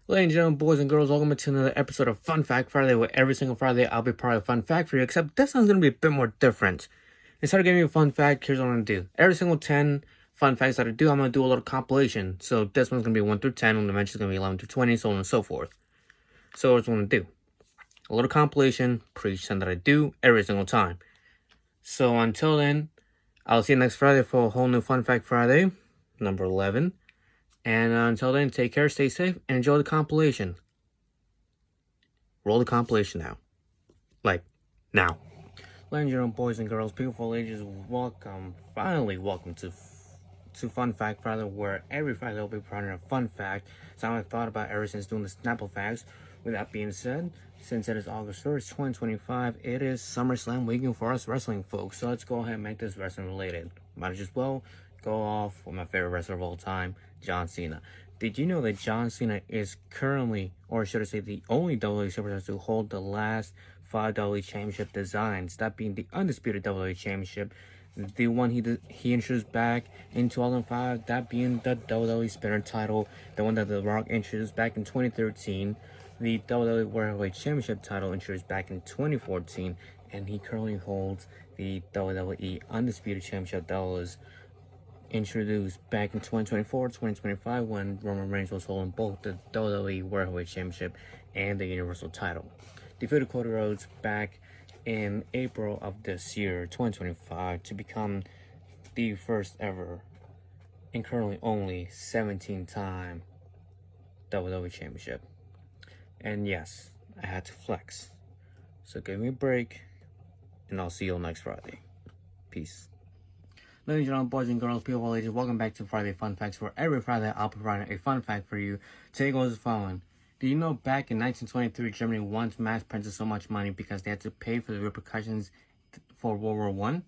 Ladies and gentlemen, boys and girls, welcome to another episode of Fun Fact Friday, where every single Friday I'll be part of a fun fact for you, except this one's going to be a bit more different. Instead of giving you a fun fact, here's what I'm going to do. Every single 10 fun facts that I do, I'm going to do a little compilation. So this one's going to be 1 through 10, and eventually going to be 11 through 20, so on and so forth. So what I'm going to do. A little compilation for each time that I do, every single time. So until then, I'll see you next Friday for a whole new Fun Fact Friday, number 11. And until then, take care, stay safe, and enjoy the compilation. Roll the compilation now. Like, now. Ladies and gentlemen, boys and girls, beautiful ladies, welcome, finally welcome to Fun Fact Friday, where every Friday I'll be providing a fun fact. Something I've thought about ever since doing the Snapple Facts. With that being said, since it is August 1st, 2025, it is SummerSlam weekend for us wrestling folks. So let's go ahead and make this wrestling related. Might as well go off with my favorite wrestler of all time, John Cena. Did you know that John Cena is currently, or should I say, the only WWE superstar to hold the last 5 WWE Championship designs, that being the undisputed WWE Championship, the one he introduced back in 2005, that being the WWE Spinner title, the one that The Rock introduced back in 2013, the WWE World Heavyweight Championship title introduced back in 2014, and he currently holds the WWE Undisputed Championship that was introduced back in 2024, 2025 when Roman Reigns was holding both the WWE World Heavyweight Championship and the Universal title. Defeated Cody Rhodes back in April of this year, 2025, to become the first ever and currently only 17-time WWE Championship. And yes, I had to flex. So give me a break, and I'll see you next Friday. Peace. Ladies and gentlemen, boys and girls, beautiful ladies, welcome back to Friday Fun Facts, where every Friday I'll be providing a fun fact for you. Today goes the following. Do you know back in 1923, Germany once mass printed so much money because they had to pay for the repercussions for World War I?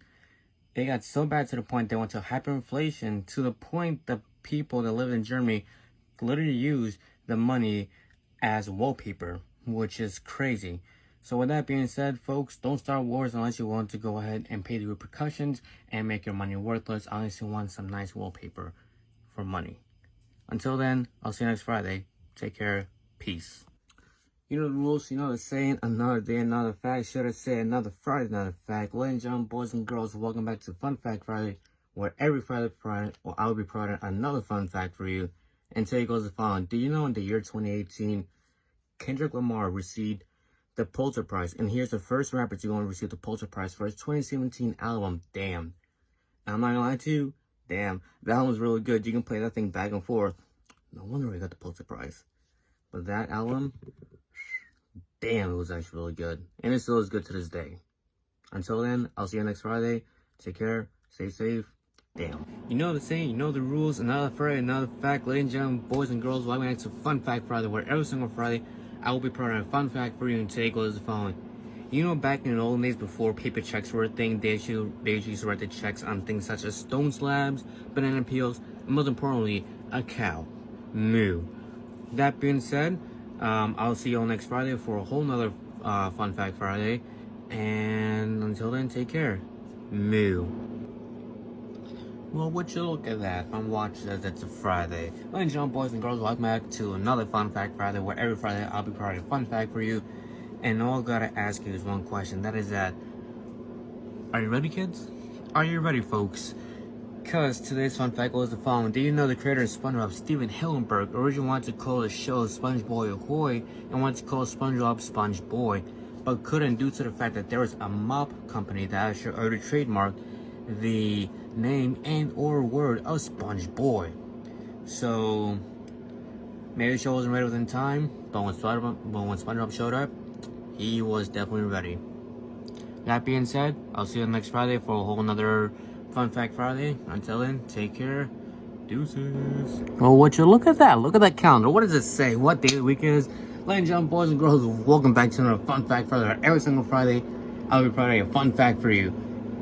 They got so bad to the point they went to hyperinflation, to the point the people that lived in Germany literally used the money as wallpaper, which is crazy. So with that being said, folks, don't start wars unless you want to go ahead and pay the repercussions and make your money worthless unless you want some nice wallpaper for money. Until then, I'll see you next Friday. Take care. Peace. You know the rules, you know the saying, another day, another fact. Should I say another Friday, another fact. Ladies and gentlemen, boys and girls, welcome back to Fun Fact Friday, where every Friday, I'll be providing another fun fact for you. And today goes the following. Do you know in the year 2018, Kendrick Lamar received the Pulitzer Prize? And here's the first rapper to go and receive the Pulitzer Prize for his 2017 album, Damn. And I'm not gonna lie to you, damn, that album was really good. You can play that thing back and forth. No wonder he got the Pulitzer Prize. But that album, damn, it was actually really good. And it still is good to this day. Until then, I'll see you next Friday. Take care, stay safe. Damn. You know the saying, you know the rules. Another Friday, another fact. Ladies and gentlemen, boys and girls, welcome back to Fun Fact Friday, where every single Friday I will be providing a fun fact for you, and today goes the following. You know, back in the old days before paper checks were a thing, they used to write the checks on things such as stone slabs, banana peels, and most importantly, a cow. Moo. That being said, I'll see you all next Friday for a whole nother Fun Fact Friday. And until then, take care. Moo. Well, would you look at that? I'm watching as it's a Friday. Ladies and gentlemen, boys and girls, welcome back to another Fun Fact Friday, where every Friday I'll be providing a fun fact for you. And all I gotta ask you is one question. That is that, are you ready, kids? Are you ready, folks? Because today's fun fact was the following. Do you know the creator of SpongeBob, Steven Hillenburg, originally wanted to call the show SpongeBob Ahoy and wanted to call SpongeBob SpongeBoy, but couldn't due to the fact that there was a mop company that actually already trademarked the name and or word of SpongeBoy. So maybe the show wasn't ready within time, but when SpongeBob showed up, he was definitely ready. That being said, I'll see you next Friday for a whole nother Fun Fact Friday. Until then, take care. Deuces. Oh, would you look at that? Look at that calendar. What does it say? What day of the week is? Ladies and gentlemen, boys and girls, welcome back to another Fun Fact Friday. Every single Friday, I'll be providing a fun fact for you.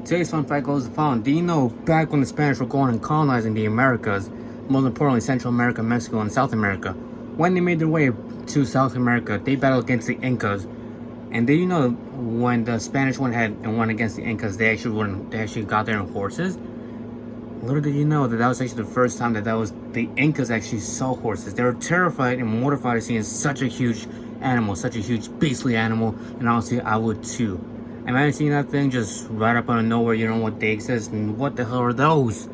Today's fun fact goes the following. Do you know back when the Spanish were going and colonizing the Americas, most importantly Central America, Mexico, and South America, when they made their way to South America, they battled against the Incas. And did you know when the Spanish went ahead and went against the Incas, they actually got there on horses? Little did you know that was actually the first time that the Incas actually saw horses. They were terrified and mortified of seeing such a huge animal, such a huge beastly animal, and honestly, I would too. Imagine seeing that thing just right up out of nowhere, you don't know what they exist, and what the hell are those?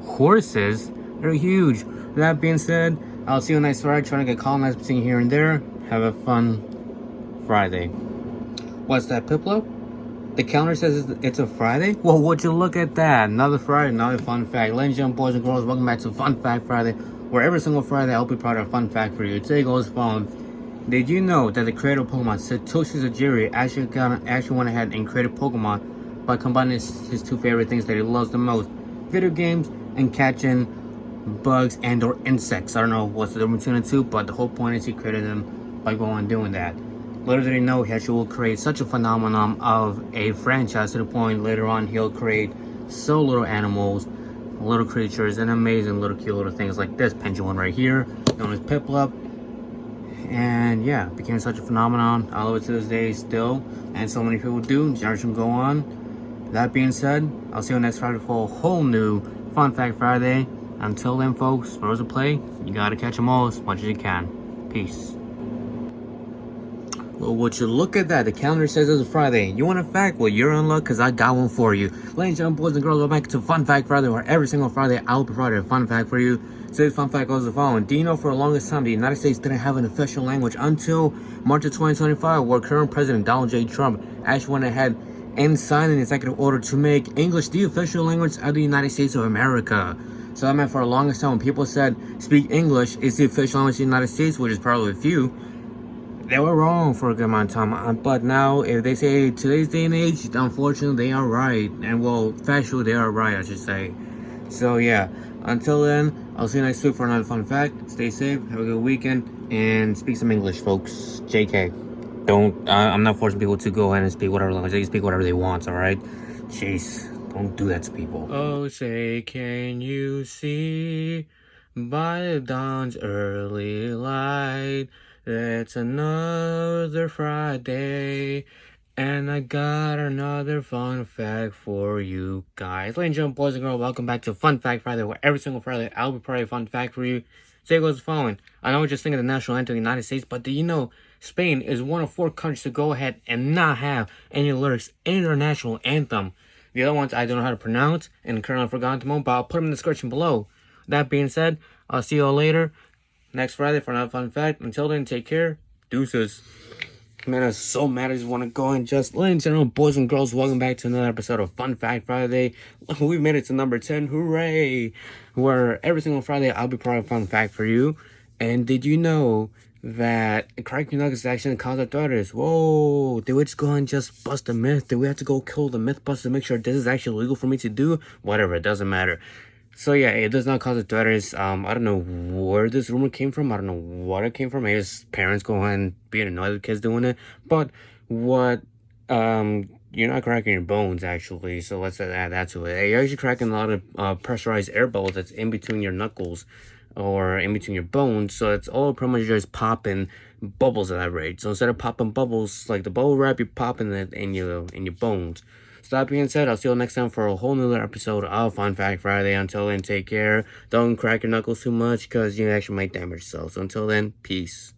Horses? They're huge. That being said, I'll see you next Friday, trying to get colonized between here and there. Have a fun Friday. What's that, Piplo? The calendar says it's a Friday? Well, would you look at that? Another Friday, another fun fact. Ladies and gentlemen, boys and girls, welcome back to Fun Fact Friday, where every single Friday I'll be proud of a fun fact for you. Today goes phone. Did you know that the creator of Pokemon, Satoshi Tajiri, actually went ahead and created Pokemon by combining his two favorite things that he loves the most, video games and catching bugs and or insects. I don't know what's the difference between the two, but the whole point is he created them by going and doing that. Little did he know he actually will create such a phenomenon of a franchise to the point later on he'll create so little animals, little creatures, and amazing little cute little things like this pendulum right here, known as Piplup. And yeah, became such a phenomenon. I love it to this day still, and so many people do. Generation go on. That being said, I'll see you next Friday for a whole new Fun Fact Friday. Until then, folks, for those who play, you gotta catch them all as much as you can. Peace. Well, would you look at that? The calendar says it's a Friday. You want a fact? Well, you're in luck because I got one for you. Ladies and gentlemen, boys and girls, welcome back to Fun Fact Friday, where every single Friday I'll provide a fun fact for you. Today's fun fact goes the following. Do you know for the longest time the United States didn't have an official language until March of 2025, where current President Donald J. Trump actually went ahead and signed an executive order to make English the official language of the United States of America. So that meant for the longest time when people said speak English is the official language of the United States, which is probably a few, they were wrong for a good amount of time. But now, if they say today's day and age, unfortunately, they are right. And well, factually, they are right, I should say. So yeah, until then, I'll see you next week for another fun fact. Stay safe, have a good weekend, and speak some English, folks. JK. I'm not forcing people to go ahead and speak whatever language. They can speak whatever they want, alright? Jeez, don't do that to people. Oh, say, can you see by the dawn's early light? It's another Friday, and I got another fun fact for you guys. Ladies and gentlemen, boys and girls, welcome back to Fun Fact Friday, where every single Friday I'll be providing a fun fact for you. Today goes the following. I know we're just thinking of the national anthem of the United States, but do you know Spain is one of 4 countries to go ahead and not have any lyrics in their national anthem? The other ones I don't know how to pronounce, and currently I've forgotten them, but I'll put them in the description below. That being said, I'll see you all later next Friday for another fun fact. Until then, take care. Deuces. Man, I'm so mad. I just want to go and just, ladies and gentlemen, boys and girls, welcome back to another episode of Fun Fact Friday. We've made it to number 10. Hooray! Where every single Friday I'll be providing a fun fact for you. And did you know that cracking nuggets is actually cause arthritis? Whoa! Did we just go and just bust a myth? Did we have to go kill the myth buster to make sure this is actually legal for me to do? Whatever, it doesn't matter. So yeah, it does not cause arthritis. I don't know where this rumor came from. I don't know what it came from. Maybe his parents go and being annoyed with kids doing it. But what, you're not cracking your bones actually. So let's add that to it. You're actually cracking a lot of pressurized air bubbles that's in between your knuckles or in between your bones. So it's all pretty much just popping bubbles at that rate. So instead of popping bubbles like the bubble wrap, you're popping it in your bones. So that being said, I'll see you next time for a whole nother episode of Fun Fact Friday. Until then, take care. Don't crack your knuckles too much because you actually might damage yourself. So until then, peace.